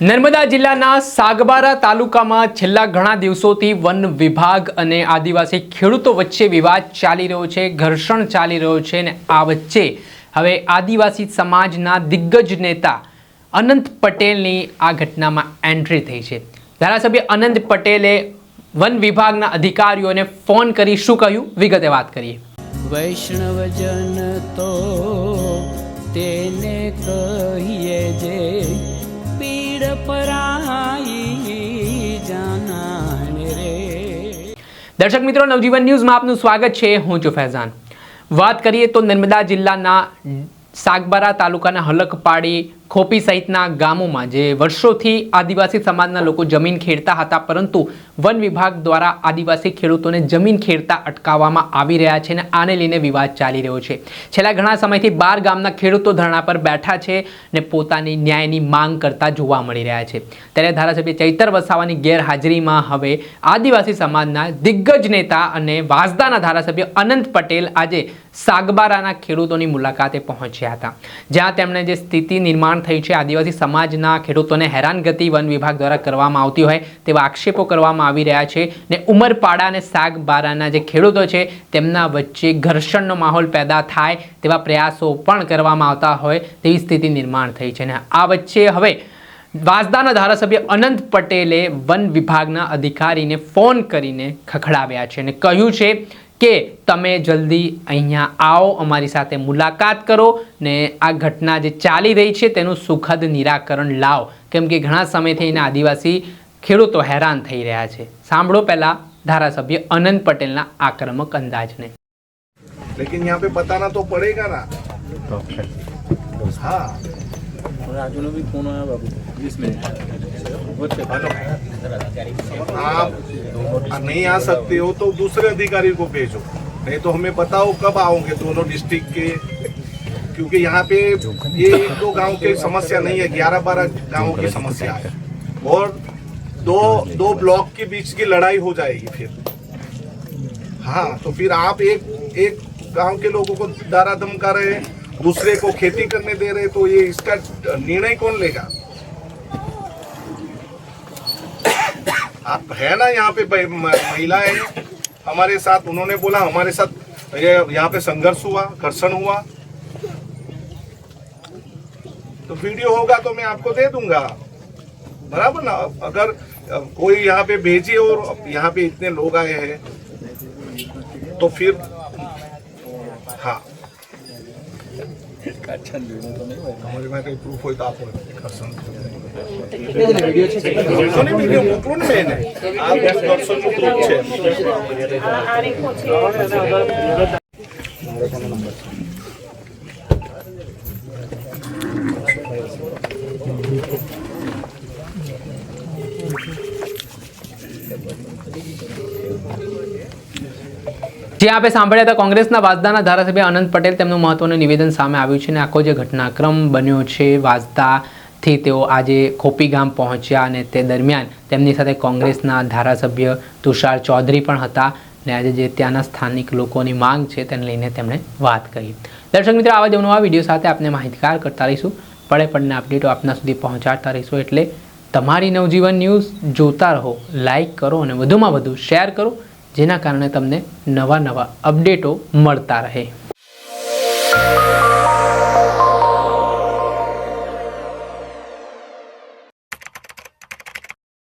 નર્મદા જિલ્લાના સાગબારા તાલુકામાં છેલ્લા ઘણા દિવસોથી વન વિભાગ અને આદિવાસી ખેડૂતો વચ્ચે વિવાદ ચાલી રહ્યો છે, ઘર્ષણ ચાલી રહ્યો છે અને આ વચ્ચે હવે આદિવાસી સમાજના દિગ્ગજ નેતા અનંત પટેલની આ ઘટનામાં એન્ટ્રી થઈ છે। ધારાસભ્ય અનંત પટેલે વન વિભાગના અધિકારીઓને ફોન કરી શું કહ્યું, વિગતે વાત કરીએ। વૈષ્ણવજન તો તેને કહીએ જે પીડ પરાઈ જાનાને રે। દર્શક મિત્રો, નવજીવન ન્યૂઝમાં આપનું સ્વાગત છે। હું છું ફૈઝાન। વાત કરીએ તો નર્મદા જિલ્લાના સાગબારા તાલુકાના હલકપાડી, ખોપી સહિતના ગામોમાં જે વર્ષોથી આદિવાસી સમાજના લોકો જમીન ખેડતા હતા, પરંતુ વન વિભાગ દ્વારા આદિવાસી ખેડૂતોને જમીન ખેડતા અટકાવવામાં આવી રહ્યા છે અને આને લઈને વિવાદ ચાલી રહ્યો છે। છેલ્લા ઘણા સમયથી 12 ગામના ખેડૂતો ધરણા પર બેઠા છે અને પોતાની ન્યાયની માંગ કરતા જોવા મળી રહ્યા છે। ત્યારે ધારાસભ્ય ચૈતર વસાવાની ગેરહાજરીમાં હવે આદિવાસી સમાજના દિગ્ગજ નેતા અને વાંસદાના ધારાસભ્ય અનંત પટેલ આજે સાગબારાના ખેડૂતોની મુલાકાતે પહોંચ્યા હતા, જ્યાં તેમણે જે સ્થિતિ નિર્માણ થઈ છે, આદિવાસી સમાજના ખેડૂતોને હેરાનગતિ વન વિભાગ દ્વારા કરવામાં આવતી હોય તેવા આક્ષેપો કરવામાં આવી રહ્યા છે ને ઉમરપાડા અને સાગબારાના જે ખેડૂતો છે તેમના વચ્ચે ઘર્ષણનો માહોલ પેદા થાય તેવા પ્રયાસો પણ કરવામાં આવતા હોય તેવી સ્થિતિ નિર્માણ થઈ છે। અને આ વચ્ચે હવે વાંસદાના ધારાસભ્ય અનંત પટેલે વન વિભાગના અધિકારીને ફોન કરીને ખખડાવ્યા છે અને કહ્યું છે કે તમે જલ્દી અહીંયા આવો, અમારી સાથે મુલાકાત કરો ને આ ઘટના જે ચાલી રહી છે તેનું સુખદ નિરાકરણ લાવો, કેમ કે ઘણા સમયથી એના આદિવાસી ખેડૂતો હેરાન થઈ રહ્યા છે। સાંભળો પહેલા ધારાસભ્ય અનંત પટેલના આક્રમક અંદાજને। लेकिन यहाँ पे बताना तो पड़ेगा ना। हाँ राजू ने भी फोन आया बाबू 20 मिनट। आप नहीं आ सकते हो तो दूसरे अधिकारी को भेजो, नहीं तो हमें बताओ कब आओगे दोनों डिस्ट्रिक्ट के, क्योंकि यहाँ पे ये 1-2 गांव की समस्या नहीं है, 11-12 गांवों की समस्या है और दो ब्लॉक के बीच की लड़ाई हो जाएगी फिर। हाँ, तो फिर आप एक गांव के लोगों को दारा धमका रहे हैं, दूसरे को खेती करने दे रहे, तो ये इसका निर्णय कौन लेगा? आप है ना यहाँ पे महिलाएं हमारे साथ, उन्होंने बोला हमारे साथ यहाँ पे संघर्ष हुआ, घर्षण हुआ, तो वीडियो होगा तो मैं आपको दे दूंगा, बराबर ना। अगर कोई यहाँ पे भेजे और यहाँ पे इतने लोग आए हैं तो फिर हाँ हमारे में कोई प्रूफ हो तो आप वीडियो मोकलो ने मैंने आप दर्शन को प्रूफ છે। જે આપણે સાંભળ્યા હતા કોંગ્રેસના વાંસદાના ધારાસભ્ય અનંત પટેલ, તેમનું મહત્વનું નિવેદન સામે આવ્યું છે અને આખો જે ઘટનાક્રમ બન્યો છે, વાંસદાથી તેઓ આજે ખોપી ગામ પહોંચ્યા અને તે દરમિયાન તેમની સાથે કોંગ્રેસના ધારાસભ્ય તુષાર ચૌધરી પણ હતા અને આજે જે ત્યાંના સ્થાનિક લોકોની માંગ છે તેને લઈને તેમણે વાત કરી। દર્શક મિત્રો, આવા જ નવા વિડીયો સાથે આપણે માહિતગાર કરતા રહીશું, પડે પડને અપડેટો આપના સુધી પહોંચાડતા રહીશું, એટલે તમારી નવજીવન ન્યૂઝ જોતા રહો, લાઇક કરો અને વધુમાં વધુ શેર કરો, જેના કારણે તમને નવા અપડેટો મળતા રહે।